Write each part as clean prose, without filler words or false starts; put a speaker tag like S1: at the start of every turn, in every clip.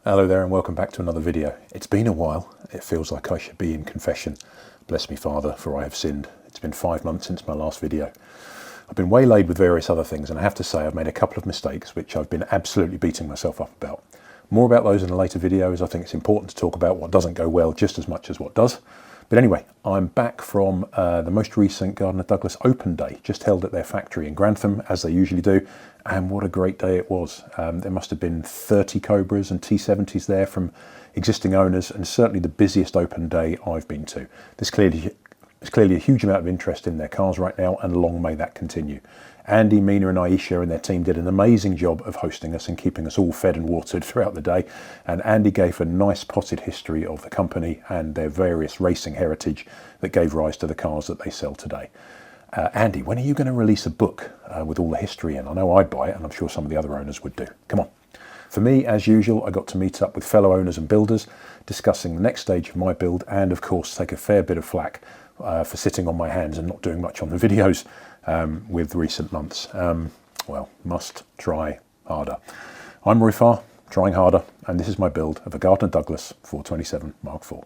S1: Hello there and welcome back to another video. It's been a while. It feels like I should be in confession. Bless me, Father, for I have sinned. It's been 5 months since my last video. I've been waylaid with various other things, and I have to say I've made a couple of mistakes which I've been absolutely beating myself up about. More about those in a later video, as I think it's important to talk about what doesn't go well just as much as what does. But anyway, I'm back from the most recent Gardner Douglas Open Day, just held at their factory in Grantham, as they usually do, and what a great day it was. There must have been 30 Cobras and T70s there from existing owners, and certainly the busiest open day I've been to. There's clearly a huge amount of interest in their cars right now, and long may that continue. Andy, Mina and Aisha and their team did an amazing job of hosting us and keeping us all fed and watered throughout the day. And Andy gave a nice potted history of the company and their various racing heritage that gave rise to the cars that they sell today. Andy, when are you going to release a book with all the history in? I know I'd buy it, and I'm sure some of the other owners would do. Come on. For me, as usual, I got to meet up with fellow owners and builders, discussing the next stage of my build, and of course take a fair bit of flack for sitting on my hands and not doing much on the videos with recent months. Well, must try harder. I'm Unfa, trying harder, and this is my build of a Gardner Douglas 427 Mark IV.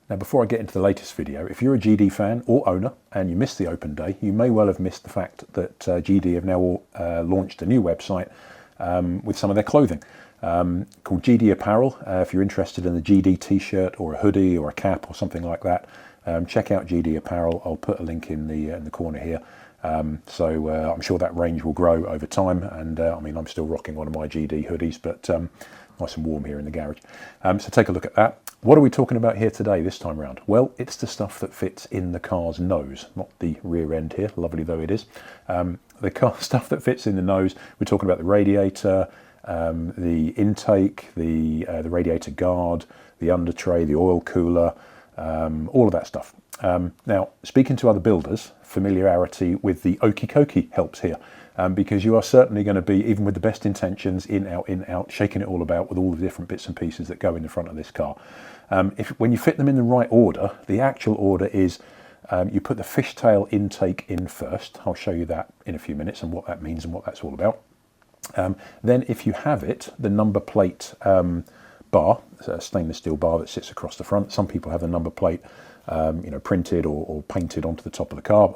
S1: Now, before I get into the latest video, if you're a GD fan or owner and you missed the open day, you may well have missed the fact that GD have now launched a new website with some of their clothing called GD Apparel. If you're interested in the GD t-shirt or a hoodie or a cap or something like that, check out GD Apparel. I'll put a link in the corner here. So I'm sure that range will grow over time, and I mean, I'm still rocking one of my GD hoodies, but nice and warm here in the garage. So take a look at that. What are we talking about here today, this time round? Well, it's the stuff that fits in the car's nose, not the rear end here, lovely though it is. The car stuff that fits in the nose, we're talking about the radiator, the intake, the radiator guard, the undertray, the oil cooler, all of that stuff. Now, speaking to other builders, familiarity with the okie dokie helps here, because you are certainly going to be, even with the best intentions, in, out, shaking it all about with all the different bits and pieces that go in the front of this car. When you fit them in the right order, the actual order is you put the fishtail intake in first. I'll show you that in a few minutes and what that means and what that's all about. Then if you have it, the number plate bar, a stainless steel bar that sits across the front. Some people have a number plate printed or painted onto the top of the car,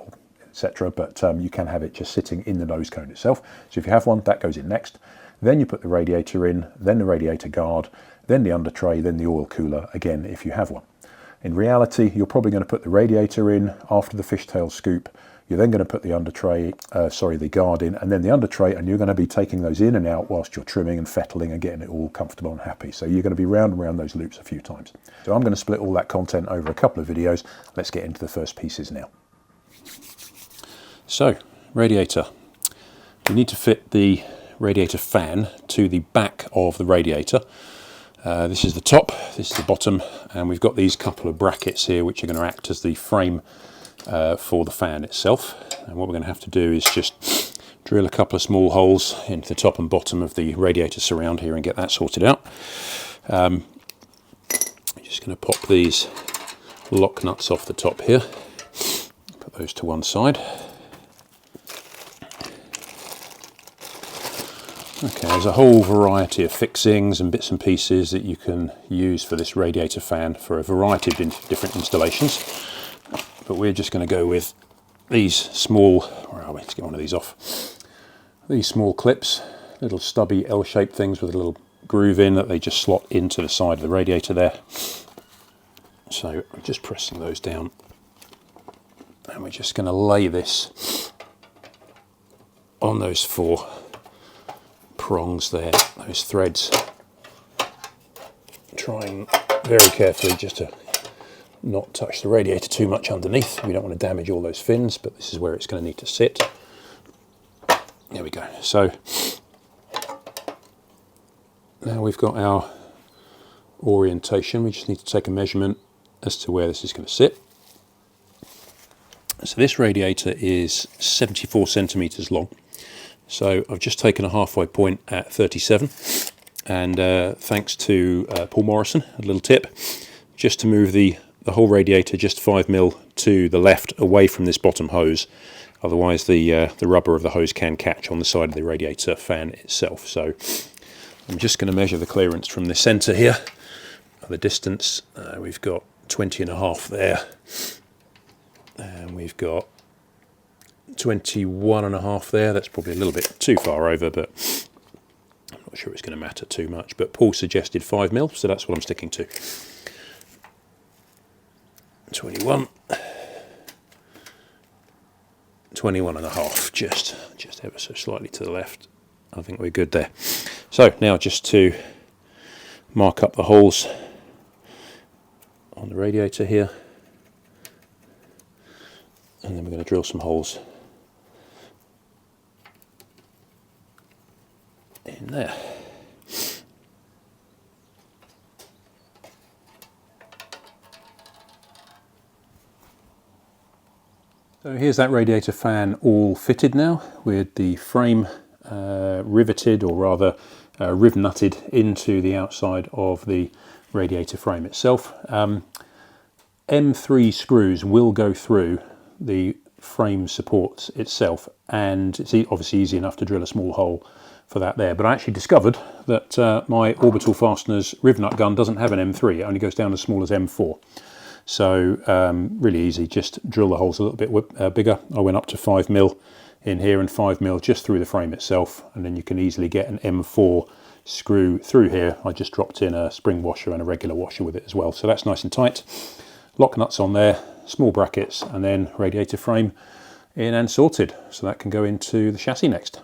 S1: etc. But you can have it just sitting in the nose cone itself. So if you have one, that goes in next. Then you put the radiator in, then the radiator guard, then the undertray, then the oil cooler, again, if you have one. In reality, you're probably going to put the radiator in after the fishtail scoop. You're then going to put the the guard in, and then the undertray, and you're going to be taking those in and out whilst you're trimming and fettling and getting it all comfortable and happy. So you're going to be round and round those loops a few times. So I'm going to split all that content over a couple of videos. Let's get into the first pieces now. So, radiator. You need to fit the radiator fan to the back of the radiator. This is the top, this is the bottom, and we've got these couple of brackets here which are going to act as the frame for the fan itself. And what we're going to have to do is just drill a couple of small holes into the top and bottom of the radiator surround here and get that sorted out. I'm just going to pop these lock nuts off the top here, put those to one side. Okay, there's a whole variety of fixings and bits and pieces that you can use for this radiator fan for a variety of different installations. But we're just going to go with these small, where are we? Let's get one of these off. These small clips, little stubby L-shaped things with a little groove in that they just slot into the side of the radiator there. So I'm just pressing those down, and we're just going to lay this on those four prongs there, those threads, trying very carefully just to not touch the radiator too much underneath. We don't want to damage all those fins, but this is where it's going to need to sit. There we go. So now we've got our orientation. We just need to take a measurement as to where this is going to sit. So this radiator is 74 centimeters long. So I've just taken a halfway point at 37, And thanks to Paul Morrison, a little tip, just to move the whole radiator just 5mm to the left away from this bottom hose. Otherwise the rubber of the hose can catch on the side of the radiator fan itself. So I'm just going to measure the clearance from the centre here. The distance, we've got 20.5 there, and we've got 21.5 there. That's probably a little bit too far over, but I'm not sure it's going to matter too much. But Paul suggested 5mm, so that's what I'm sticking to. 21, 21.5, just ever so slightly to the left. I think we're good there. So now just to mark up the holes on the radiator here, and then we're going to drill some holes in there. So here's that radiator fan all fitted now, with the frame riveted, or rather riv nutted into the outside of the radiator frame itself. M3 screws will go through the frame supports itself, and it's obviously easy enough to drill a small hole for that there. But I actually discovered that my orbital fasteners riv nut gun doesn't have an M3, it only goes down as small as M4. So really easy, just drill the holes a little bit bigger. I went up to 5mm in here and 5mm just through the frame itself, and then you can easily get an M4 screw through here. I just dropped in a spring washer and a regular washer with it as well, so that's nice and tight. Lock nuts on there, small brackets, and then radiator frame in and sorted, so that can go into the chassis next.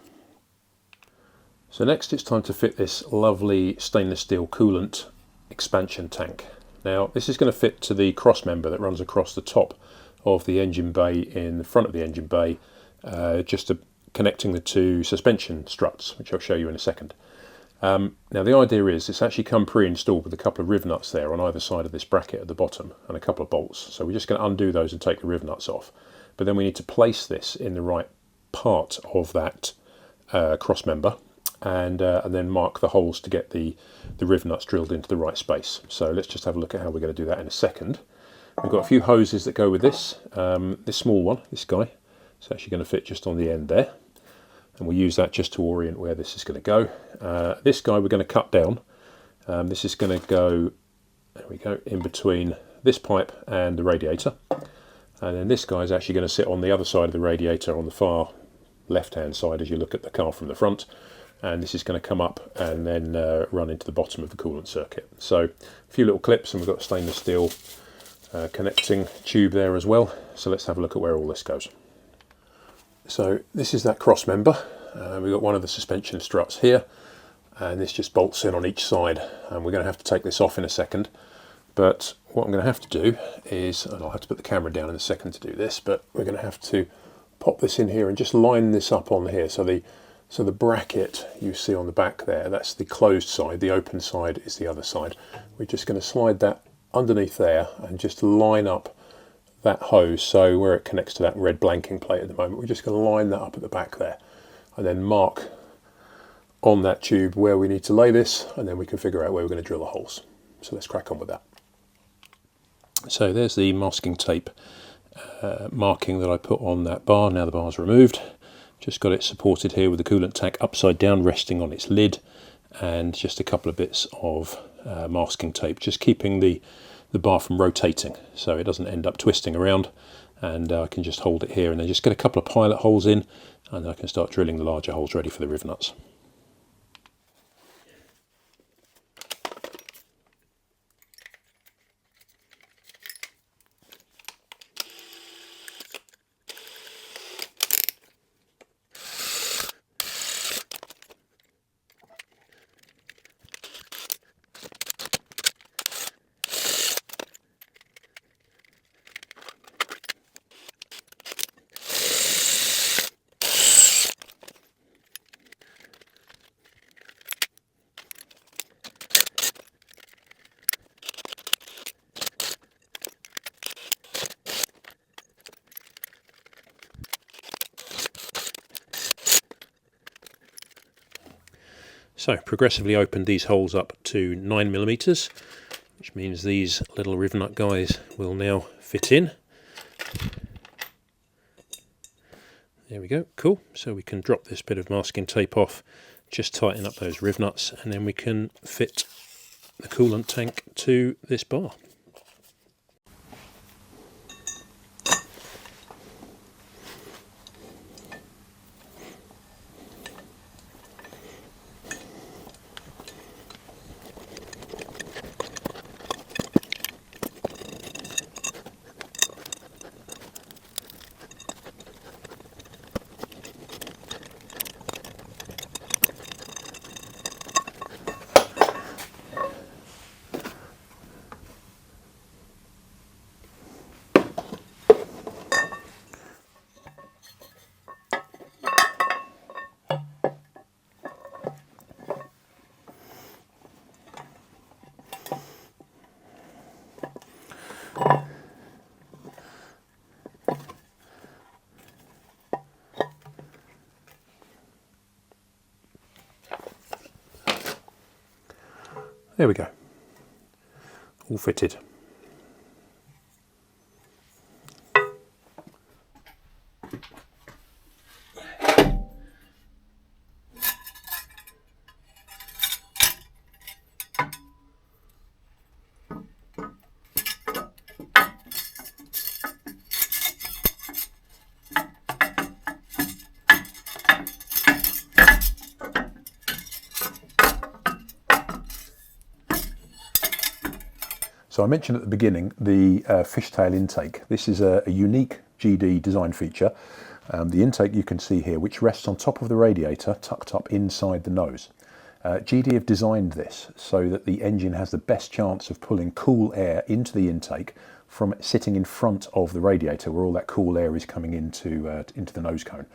S1: So next it's time to fit this lovely stainless steel coolant expansion tank. Now this is going to fit to the cross member that runs across the top of the engine bay in the front of the engine bay, just connecting the two suspension struts, which I'll show you in a second. Now the idea is it's actually come pre-installed with a couple of riv nuts there on either side of this bracket at the bottom and a couple of bolts. So we're just going to undo those and take the riv nuts off. But then we need to place this in the right part of that cross member, and then mark the holes to get the riv nuts drilled into the right space. So let's just have a look at how we're going to do that in a second. We've got a few hoses that go with this. This small one, this guy, it's actually going to fit just on the end there. And we'll use that just to orient where this is going to go. This guy we're going to cut down. This is going to go, there we go, in between this pipe and the radiator. And then this guy is actually going to sit on the other side of the radiator, on the far left-hand side as you look at the car from the front. And this is going to come up and then run into the bottom of the coolant circuit. So a few little clips, and we've got a stainless steel connecting tube there as well. So let's have a look at where all this goes. So this is that cross member. We've got one of the suspension struts here, and this just bolts in on each side, and we're going to have to take this off in a second. But what I'm going to have to do is, and I'll have to put the camera down in a second to do this, but we're going to have to pop this in here and just line this up on here. So the bracket you see on the back there, that's the closed side, the open side is the other side. We're just going to slide that underneath there and just line up that hose, so where it connects to that red blanking plate at the moment, we're just going to line that up at the back there, and then mark on that tube where we need to lay this, and then we can figure out where we're going to drill the holes. So let's crack on with that. So there's the masking tape marking that I put on that bar. Now the bar's removed. Just got it supported here with the coolant tank upside down, resting on its lid, and just a couple of bits of masking tape, just keeping the bar from rotating so it doesn't end up twisting around. And I can just hold it here and then just get a couple of pilot holes in, and I can start drilling the larger holes ready for the riv nuts.
S2: So progressively opened these holes up to 9mm, which means these little riv nut guys will now fit in. There we go, cool. So we can drop this bit of masking tape off, just tighten up those riv nuts, and then we can fit the coolant tank to this bar. There we go, all fitted.
S1: So I mentioned at the beginning the fishtail intake. This is a unique GD design feature. The intake you can see here, which rests on top of the radiator, tucked up inside the nose. GD have designed this so that the engine has the best chance of pulling cool air into the intake from sitting in front of the radiator, where all that cool air is coming into the nose cone,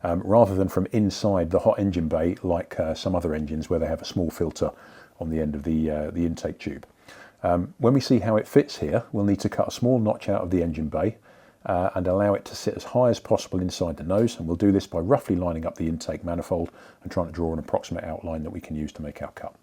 S1: rather than from inside the hot engine bay like some other engines where they have a small filter on the end of the intake tube. When we see how it fits here, we'll need to cut a small notch out of the engine bay and allow it to sit as high as possible inside the nose, and we'll do this by roughly lining up the intake manifold and trying to draw an approximate outline that we can use to make our cut.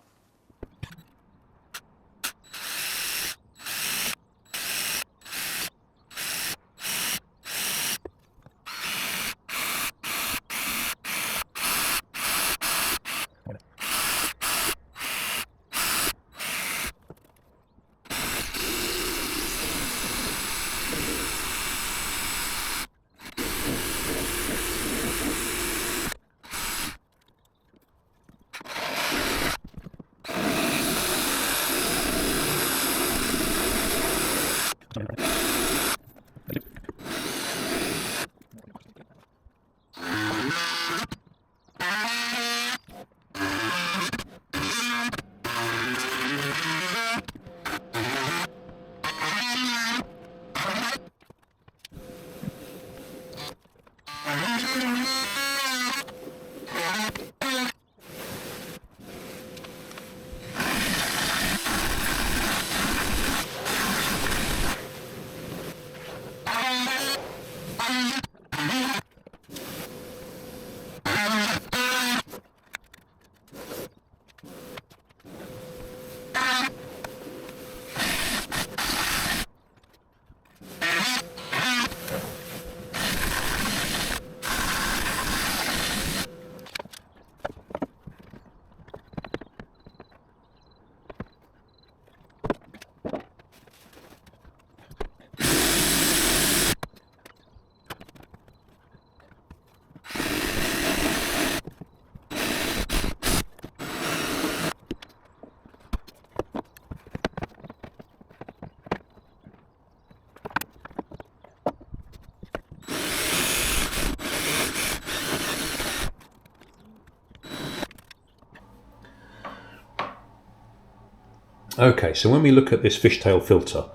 S2: Okay, so when we look at this fishtail filter,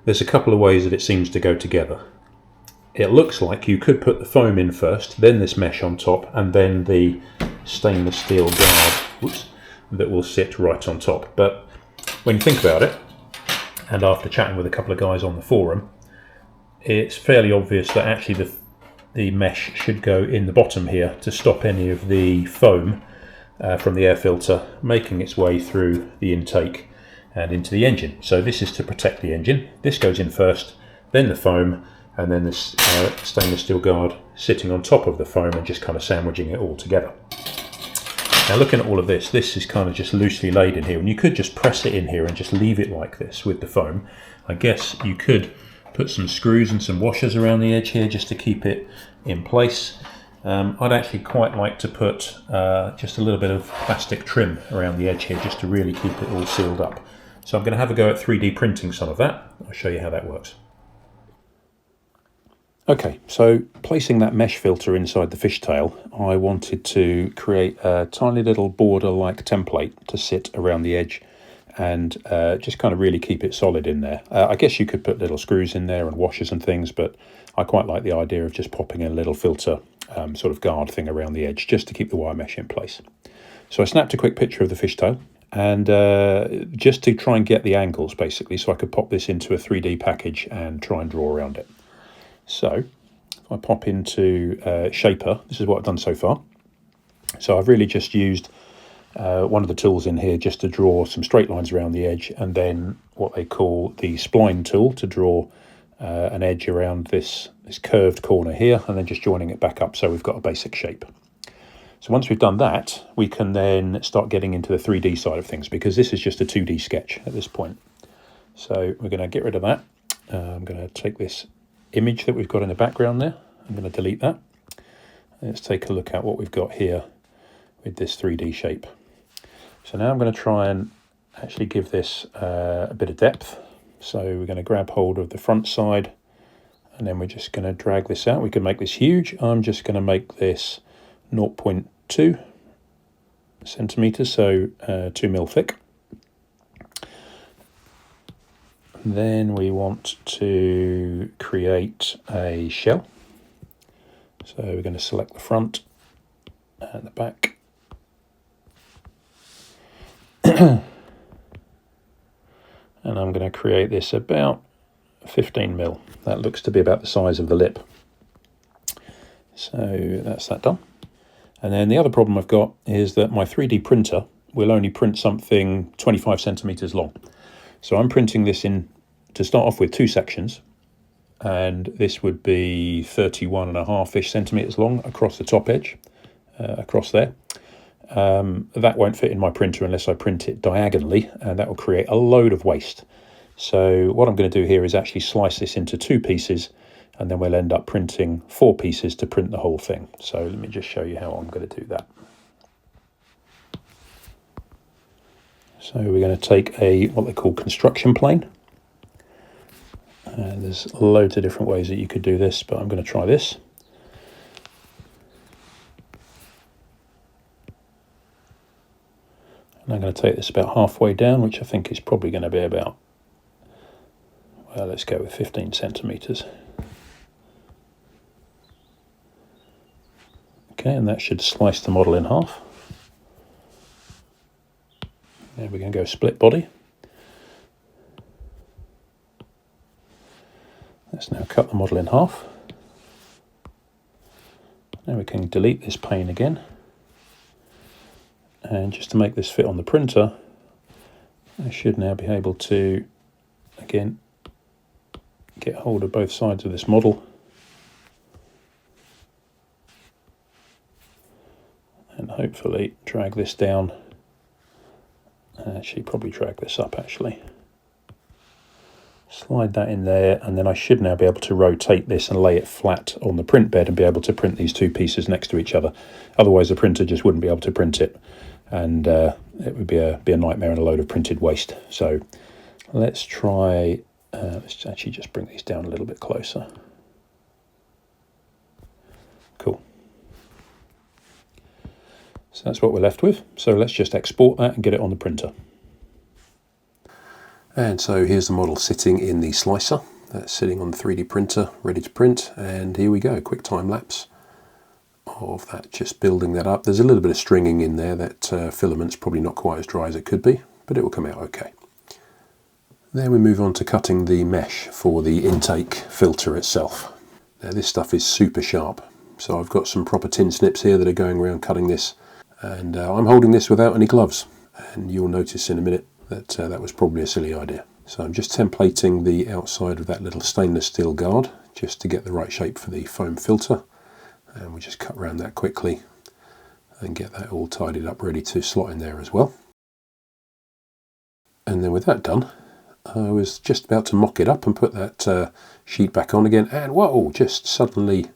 S2: there's a couple of ways that it seems to go together. It looks like you could put the foam in first, then this mesh on top, and then the stainless steel guard that will sit right on top. But when you think about it, and after chatting with a couple of guys on the forum, it's fairly obvious that actually the mesh should go in the bottom here to stop any of the foam from the air filter, making its way through the intake and into the engine. So this is to protect the engine. This goes in first, then the foam, and then this stainless steel guard sitting on top of the foam and just kind of sandwiching it all together. Now looking at all of this, this is kind of just loosely laid in here, and you could just press it in here and just leave it like this with the foam. I guess you could put some screws and some washers around the edge here just to keep it in place. I'd actually quite like to put just a little bit of plastic trim around the edge here just to really keep it all sealed up. So I'm going to have a go at 3D printing some of that. I'll show you how that works. Okay, so placing that mesh filter inside the fishtail, I wanted to create a tiny little border-like template to sit around the edge and just kind of really keep it solid in there. I guess you could put little screws in there and washers and things, but I quite like the idea of just popping in a little filter sort of guard thing around the edge just to keep the wire mesh in place. So I snapped a quick picture of the fishtail, and just to try and get the angles basically, so I could pop this into a 3D package and try and draw around it. So if I pop into Shaper, this is what I've done so far. So I've really just used one of the tools in here just to draw some straight lines around the edge, and then what they call the spline tool to draw an edge around this curved corner here, and then just joining it back up so we've got a basic shape. So once we've done that, we can then start getting into the 3D side of things, because this is just a 2D sketch at this point. So we're going to get rid of that. I'm going to take this image that we've got in the background there. I'm going to delete that. Let's take a look at what we've got here with this 3D shape. So now I'm going to try and actually give this a bit of depth. So we're going to grab hold of the front side, and then we're just going to drag this out. We can make this huge. I'm just going to make this 0.2 centimeters, so 2 mil thick. Then we want to create a shell. So we're going to select the front and the back. And I'm going to create this about 15 mil. That looks to be about the size of the lip. So that's that done. And then the other problem I've got is that my 3D printer will only print something 25 centimeters long. So I'm printing this in, to start off with, 2 sections, and this would be 31.5-ish centimeters long across the top edge, across there. That won't fit in my printer unless I print it diagonally, and that will create a load of waste. So what I'm going to do here is actually slice this into 2 pieces, and then we'll end up printing 4 pieces to print the whole thing. So let me just show you how I'm going to do that. So we're going to take what they call construction plane. There's loads of different ways that you could do this, but I'm going to try this. And I'm going to take this about halfway down, which I think is probably going to be about, well, let's go with 15 centimeters. Okay, and that should slice the model in half. There we're going to go split body. Let's now cut the model in half. Now we can delete this pane again. And just to make this fit on the printer, I should now be able to, again, get hold of both sides of this model and hopefully drag this down. Actually, probably drag this up actually. Slide that in there, and then I should now be able to rotate this and lay it flat on the print bed and be able to print these 2 pieces next to each other. Otherwise the printer just wouldn't be able to print it, and it would be a nightmare and a load of printed waste. So let's try, let's actually just bring these down a little bit closer. Cool. So that's what we're left with. So let's just export that and get it on the printer. And so here's the model sitting in the slicer. That's sitting on the 3D printer, ready to print. And here we go, quick time lapse of that, just building that up. There's a little bit of stringing in there. That filament's probably not quite as dry as it could be, but it will come out okay. Then we move on to cutting the mesh for the intake filter itself. Now this stuff is super sharp. So I've got some proper tin snips here that are going around cutting this
S3: And I'm holding this without any gloves, and you'll notice in a minute that that was probably a silly idea. So I'm just templating the outside of that little stainless steel guard just to get the right shape for the foam filter, and we just cut around that quickly and get that all tidied up ready to slot in there as well. And then with that done, I was just about to mock it up and put that sheet back on again, and whoa, just suddenly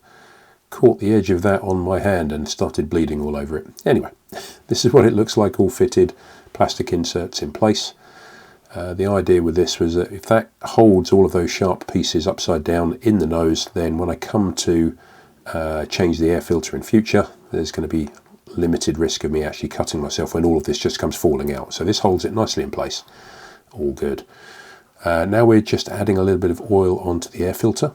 S3: caught the edge of that on my hand and started bleeding all over it. Anyway, this is what it looks like all fitted, plastic inserts in place. The idea with this was that if that holds all of those sharp pieces upside down in the nose, then when I come to change the air filter in future, there's going to be limited risk of me actually cutting myself when all of this just comes falling out. So this holds it nicely in place. All good. Now we're just adding a little bit of oil onto the air filter.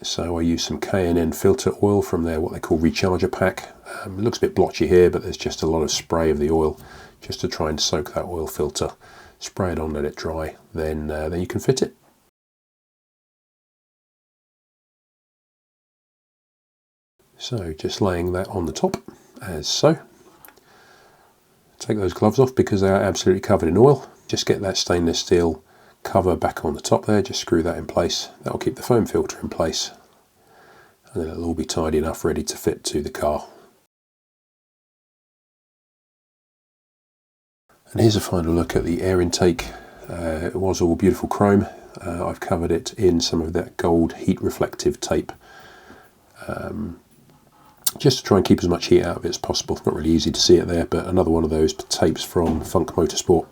S3: So I use some K&N filter oil from their what they call recharger pack. It looks a bit blotchy here, but there's just a lot of spray of the oil just to try and soak that oil filter. Spray it on, let it dry, then you can fit it. So just laying that on the top, as so. Take those gloves off because they are absolutely covered in oil. Just get that stainless steel cover back on the top there, just screw that in place. That will keep the foam filter in place, and then it'll all be tight enough ready to fit to the car. And here's a final look at the air intake. It was all beautiful chrome. I've covered it in some of that gold heat reflective tape, just to try and keep as much heat out of it as possible. It's not really easy to see it there, but another one of those tapes from Funk Motorsport.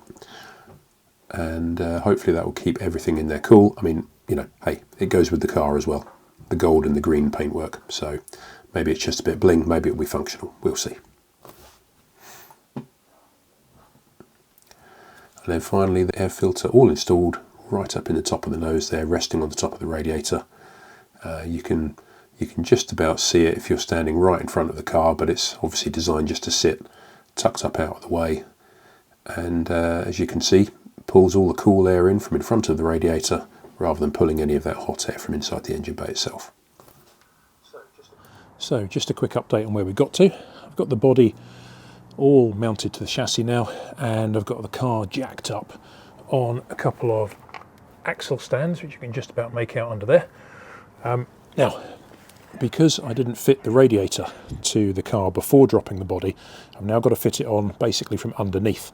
S3: And hopefully that will keep everything in there cool. I mean, you know, hey, it goes with the car as well, the gold and the green paintwork. So maybe it's just a bit bling, maybe it'll be functional. We'll see. And then finally the air filter all installed right up in the top of the nose there, resting on the top of the radiator. You can just about see it if you're standing right in front of the car, but it's obviously designed just to sit tucked up out of the way. And as you can see, pulls all the cool air in from in front of the radiator rather than pulling any of that hot air from inside the engine bay itself.
S1: So just a quick update on where we got to. I've got the body all mounted to the chassis now, and I've got the car jacked up on a couple of axle stands, which you can just about make out under there. Now, because I didn't fit the radiator to the car before dropping the body, I've now got to fit it on basically from underneath.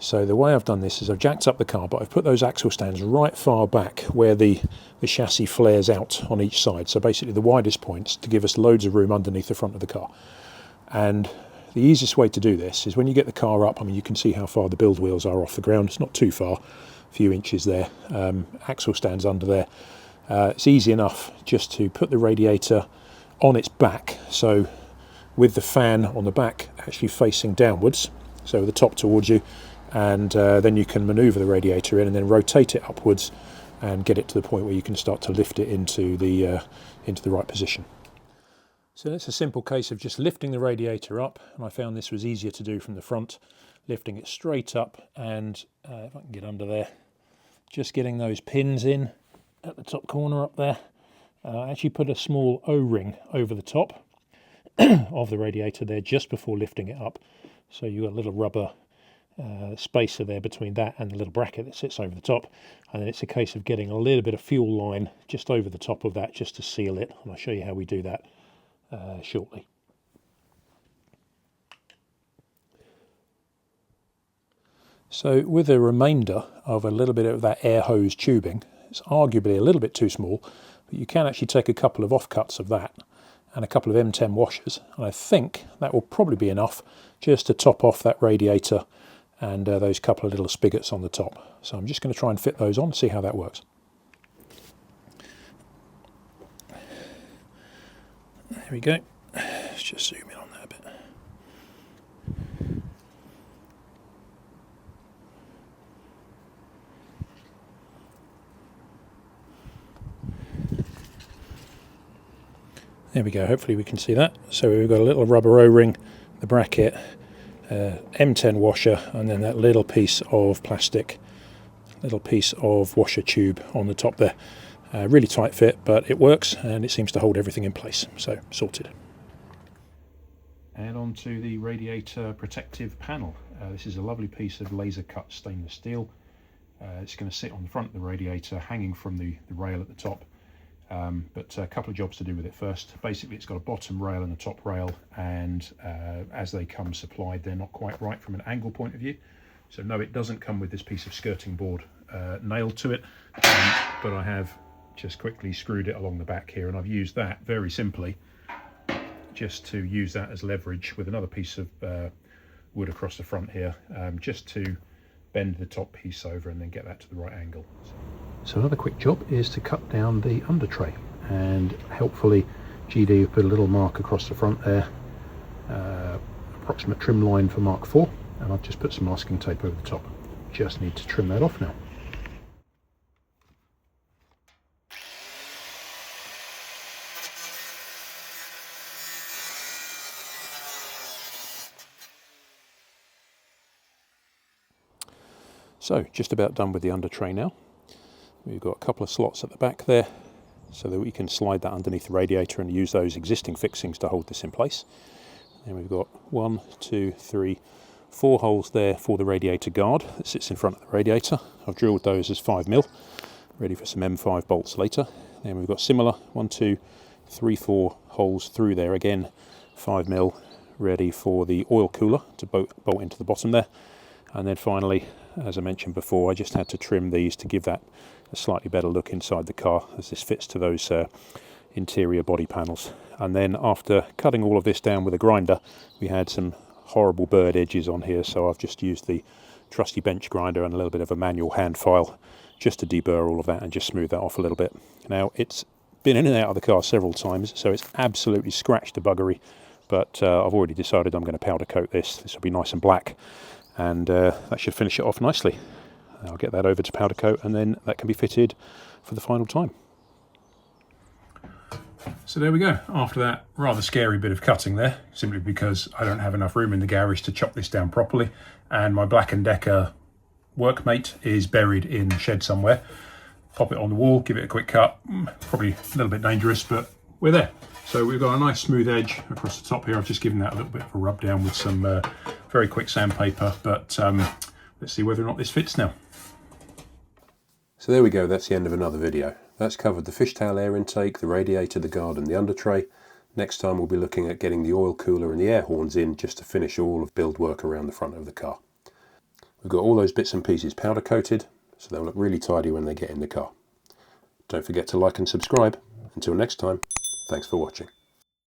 S1: So the way I've done this is I've jacked up the car, but I've put those axle stands right far back where the chassis flares out on each side. So basically the widest points to give us loads of room underneath the front of the car. And the easiest way to do this is when you get the car up, I mean, you can see how far the build wheels are off the ground. It's not too far, a few inches there. Axle stands under there. It's easy enough just to put the radiator on its back, so with the fan on the back actually facing downwards, so the top towards you, and then you can manoeuvre the radiator in and then rotate it upwards and get it to the point where you can start to lift it into the right position. So it's a simple case of just lifting the radiator up, and I found this was easier to do from the front, lifting it straight up, and if I can get under there, just getting those pins in at the top corner up there. I actually put a small O-ring over the top of the radiator there just before lifting it up, so you've got a little rubber spacer there between that and the little bracket that sits over the top, and then it's a case of getting a little bit of fuel line just over the top of that just to seal it, and I'll show you how we do that shortly. So with the remainder of a little bit of that air hose tubing, it's arguably a little bit too small, but you can actually take a couple of offcuts of that and a couple of M10 washers, and I think that will probably be enough just to top off that radiator and those couple of little spigots on the top. So I'm just going to try and fit those on, see how that works. There we go. Let's just zoom in on that a bit. There we go, hopefully we can see that. So we've got a little rubber O-ring, the bracket, M10 washer, and then that little piece of plastic, little piece of washer tube on the top there. Really tight fit, but it works and it seems to hold everything in place, so sorted.
S2: and onto the radiator protective panel. This is a lovely piece of laser cut stainless steel. It's going to sit on the front of the radiator, hanging from the rail at the top. But a couple of jobs to do with it first. Basically, it's got a bottom rail and a top rail, and as they come supplied, they're not quite right from an angle point of view. So no, it doesn't come with this piece of skirting board nailed to it, but I have just quickly screwed it along the back here, and I've used that very simply just to use that as leverage with another piece of wood across the front here, just to bend the top piece over and then get that to the right angle. So another quick job is to cut down the under tray, and helpfully GD have put a little mark across the front there, approximate trim line for Mark 4, and I've just put some masking tape over the top. Just need to trim that off now. So just about done with the under tray now. We've got a couple of slots at the back there so that we can slide that underneath the radiator and use those existing fixings to hold this in place. And we've got 1, 2, 3, 4 holes there for the radiator guard that sits in front of the radiator. I've drilled those as 5mm, ready for some M5 bolts later. Then we've got similar 1, 2, 3, 4 holes through there again, 5mm, ready for the oil cooler to bolt into the bottom there. And then finally, as I mentioned before, I just had to trim these to give that a slightly better look inside the car, as this fits to those interior body panels. And then after cutting all of this down with a grinder, we had some horrible bird edges on here, so I've just used the trusty bench grinder and a little bit of a manual hand file just to deburr all of that and just smooth that off a little bit. Now, it's been in and out of the car several times, so it's absolutely scratched the buggery, but I've already decided I'm going to powder coat this. This will be nice and black, and that should finish it off nicely. I'll get that over to powder coat, and then that can be fitted for the final time. So there we go. After that rather scary bit of cutting there, simply because I don't have enough room in the garage to chop this down properly, and my Black & Decker workmate is buried in the shed somewhere. Pop it on the wall, give it a quick cut. Probably a little bit dangerous, but we're there. So we've got a nice smooth edge across the top here. I've just given that a little bit of a rub down with some very quick sandpaper, but let's see whether or not this fits now.
S3: So there we go, that's the end of another video. That's covered the fishtail air intake, the radiator, the guard and the under tray. Next time we'll be looking at getting the oil cooler and the air horns in, just to finish all of build work around the front of the car. We've got all those bits and pieces powder coated, so they'll look really tidy when they get in the car. Don't forget to like and subscribe. Until next time, thanks for watching.